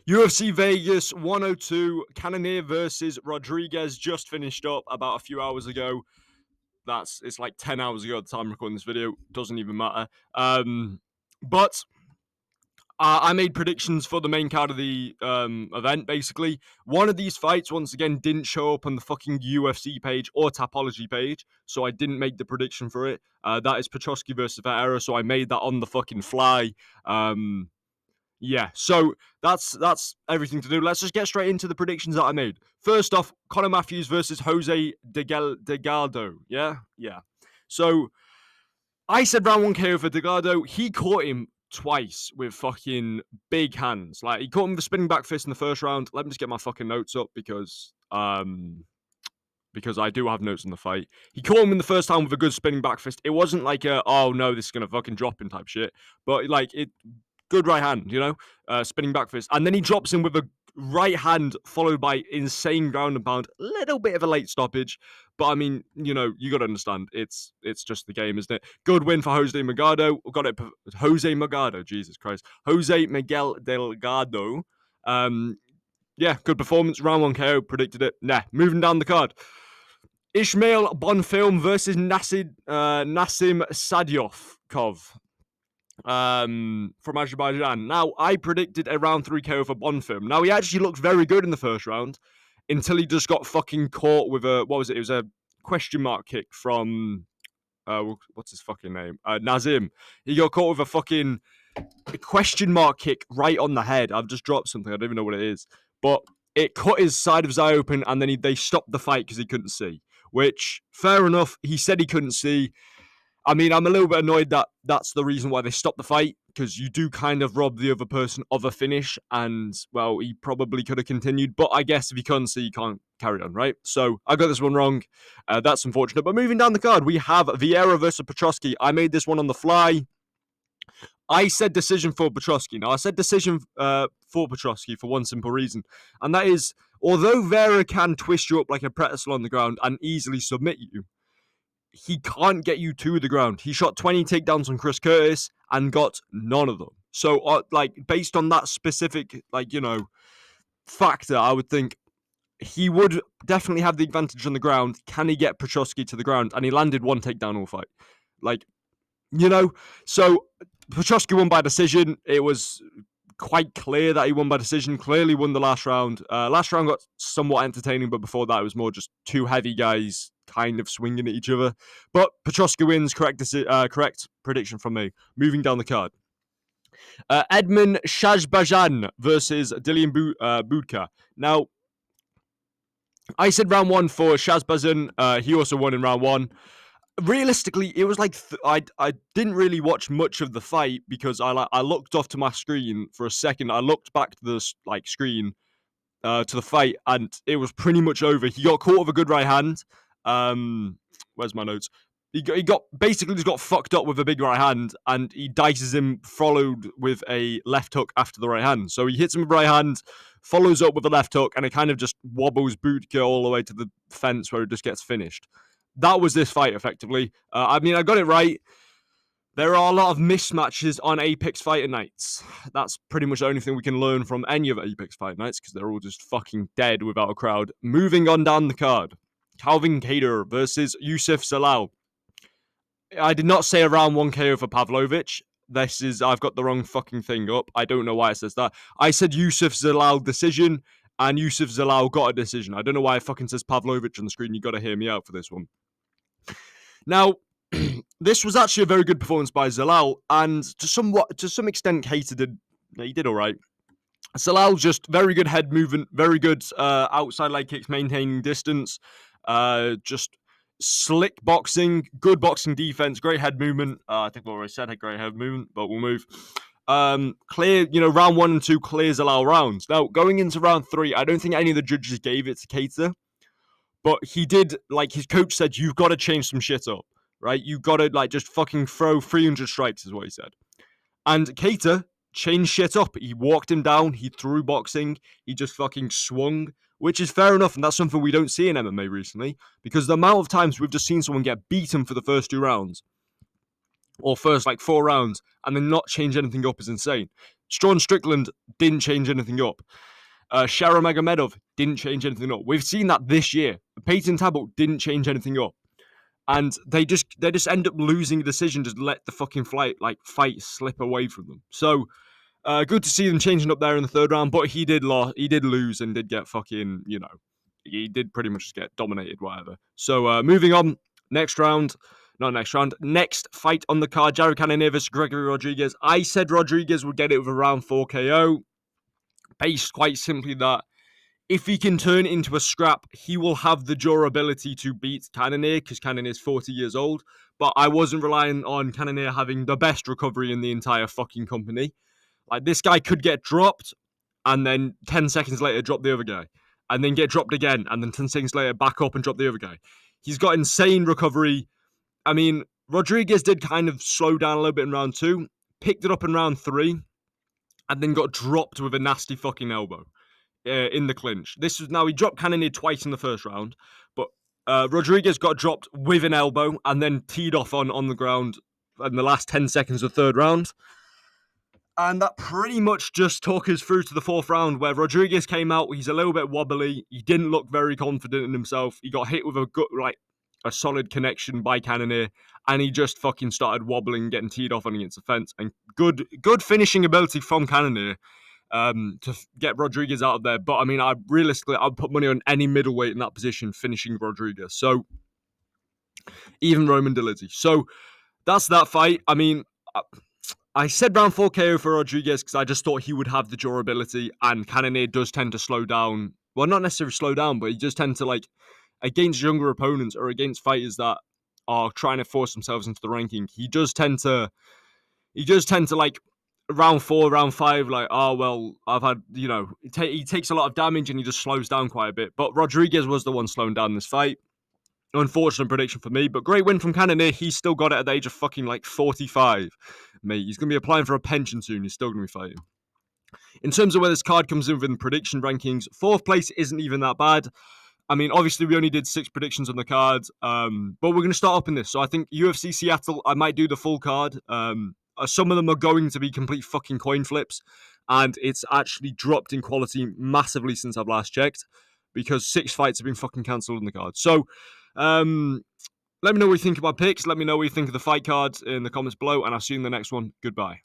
UFC Vegas 102, Cannonier versus Rodrigues just finished up about a few hours ago. It's like 10 hours ago at the time I'm recording this video. Doesn't even matter. But I made predictions for the main card of the event, basically. One of these fights, once again, didn't show up on the fucking UFC page or Tapology page, so I didn't make the prediction for it. That is Petroski versus Vetera, so I made that on the fucking fly. Yeah, so that's everything to do. Let's just get straight into the predictions that I made. First off, Conor Matthews versus Jose Delgado. Yeah. So I said round one KO for Delgado. He caught him twice with fucking big hands. Like, he caught him with a spinning back fist in the first round. Let me just get my fucking notes up because I do have notes on the fight. He caught him in the first time with a good spinning back fist. It wasn't like a, oh no, this is gonna fucking drop him type shit. But like, it good right hand, spinning back fist. And then he drops him with a right hand followed by insane ground and pound. Little bit of a late stoppage. But I mean, you got to understand, it's just the game, isn't it? Good win for Jose Magado. Got it, Jose Magado, Jesus Christ. Jose Miguel Delgado. Yeah, good performance. Round 1 KO, predicted it. Nah, moving down the card. Ismail Bonfilm versus Nassim Sadyokov from Azerbaijan. Now, I predicted a round 3 KO for Bonfilm. Now, he actually looked very good in the first round until he just got fucking caught with a, what was it? It was a question mark kick from, what's his fucking name? Nazim. He got caught with a fucking question mark kick right on the head. I've just dropped something. I don't even know what it is. But it cut his side of his eye open, and then they stopped the fight because he couldn't see. Which, fair enough. He said he couldn't see. I mean, I'm a little bit annoyed that that's the reason why they stopped the fight, because you do kind of rob the other person of a finish, and, well, he probably could have continued, but I guess if you can't see, you can't carry on, right? So, I got this one wrong. That's unfortunate. But moving down the card, we have Vieira versus Petroski. I made this one on the fly. I said decision for Petroski. Now, I said decision for Petroski for one simple reason, and that is, although Vera can twist you up like a pretzel on the ground and easily submit you, he can't get you to the ground. He shot 20 takedowns on Chris Curtis and got none of them. So, based on that specific, factor, I would think he would definitely have the advantage on the ground. Can he get Petroski to the ground? And he landed one takedown all fight. So Petroski won by decision. It was quite clear that he won by decision. Clearly won the last round. Last round got somewhat entertaining, but before that, it was more just two heavy guys kind of swinging at each other. But Petroski wins. Correct prediction from me. Moving down the card. Edmund Shajbajan versus Dillian Budka. Now, I said round 1 for Shajbajan. He also won in round 1. Realistically, it was like I didn't really watch much of the fight because I looked off to my screen for a second. I looked back to the screen to the fight, and it was pretty much over. He got caught with a good right hand. Where's my notes? He got basically just got fucked up with a big right hand, and he dices him, followed with a left hook after the right hand. So he hits him with right hand, follows up with a left hook, and it kind of just wobbles Budka all the way to the fence where it just gets finished. That was this fight, effectively. I mean, I got it right. There are a lot of mismatches on Apex Fighter Nights. That's pretty much the only thing we can learn from any of Apex Fighter Nights, because they're all just fucking dead without a crowd. Moving on down the card. Calvin Kattar versus Yusuf Zalal. I did not say a round 1 KO for Pavlovich. I've got the wrong fucking thing up. I don't know why it says that. I said Yusuf Zalal decision, and Yusuf Zalal got a decision. I don't know why it fucking says Pavlovich on the screen. You got to hear me out for this one. Now, this was actually a very good performance by Zalal, and to some extent, Kattar did all right. Zalal just very good head movement, very good outside leg kicks, maintaining distance, just slick boxing, good boxing defense, great head movement. I think I already said had great head movement, but we'll move. Clear, round 1 and 2 clear Zalal rounds. Now, going into round 3, I don't think any of the judges gave it to Kattar. But he did, like his coach said, you've got to change some shit up, right? You've got to, just fucking throw 300 strikes is what he said. And Kattar changed shit up. He walked him down. He threw boxing. He just fucking swung, which is fair enough. And that's something we don't see in MMA recently, because the amount of times we've just seen someone get beaten for the first 2 rounds. or first like 4 rounds and then not change anything up is insane. Sean Strickland didn't change anything up. Shara Magomedov didn't change anything up. We've seen that this year. Peyton Tabot didn't change anything up. And they just end up losing a decision, just let the fucking fight slip away from them. So good to see them changing up there in the third round, but he did lose and did get fucking, he did pretty much just get dominated, whatever. So moving on, next fight on the card, Jared Cannonier versus Gregory Rodrigues. I said Rodrigues would get it with a round 4 KO, based quite simply that if he can turn it into a scrap, he will have the durability to beat Cannonier, because Cannonier is 40 years old. But I wasn't relying on Cannonier having the best recovery in the entire fucking company. Like, this guy could get dropped, and then 10 seconds later drop the other guy, and then get dropped again, and then 10 seconds later back up and drop the other guy. He's got insane recovery. I mean, Rodrigues did kind of slow down a little bit in round 2, picked it up in round 3, and then got dropped with a nasty fucking elbow in the clinch. He dropped Cannonier twice in the first round, but Rodrigues got dropped with an elbow and then teed off on the ground in the last 10 seconds of the third round. And that pretty much just took us through to the fourth round, where Rodrigues came out. He's a little bit wobbly. He didn't look very confident in himself. He got hit with a solid connection by Cannonier, and he just fucking started wobbling, getting teed off on against the fence. And good finishing ability from Cannonier to get Rodrigues out of there. But I mean, I'd put money on any middleweight in that position finishing Rodrigues. So even Roman Dolidze. So that's that fight. I mean, I said round 4 KO for Rodrigues because I just thought he would have the durability, and Cannonier does tend to slow down. Well, not necessarily slow down, but he does tend to, against younger opponents or against fighters that are trying to force themselves into the ranking, he does tend to round 4, round 5, I've had, he takes a lot of damage and he just slows down quite a bit. But Rodrigues was the one slowing down this fight. Unfortunate prediction for me, but great win from Cannonier. He's still got it at the age of fucking 45. Mate, he's going to be applying for a pension soon. He's still going to be fighting. In terms of where this card comes in within prediction rankings, 4th place isn't even that bad. I mean, obviously, we only did 6 predictions on the card, but we're going to start up in this. So I think UFC Seattle, I might do the full card. Some of them are going to be complete fucking coin flips, and it's actually dropped in quality massively since I've last checked, because 6 fights have been fucking cancelled on the card. So, let me know what you think of my picks. Let me know what you think of the fight cards in the comments below, and I'll see you in the next one. Goodbye.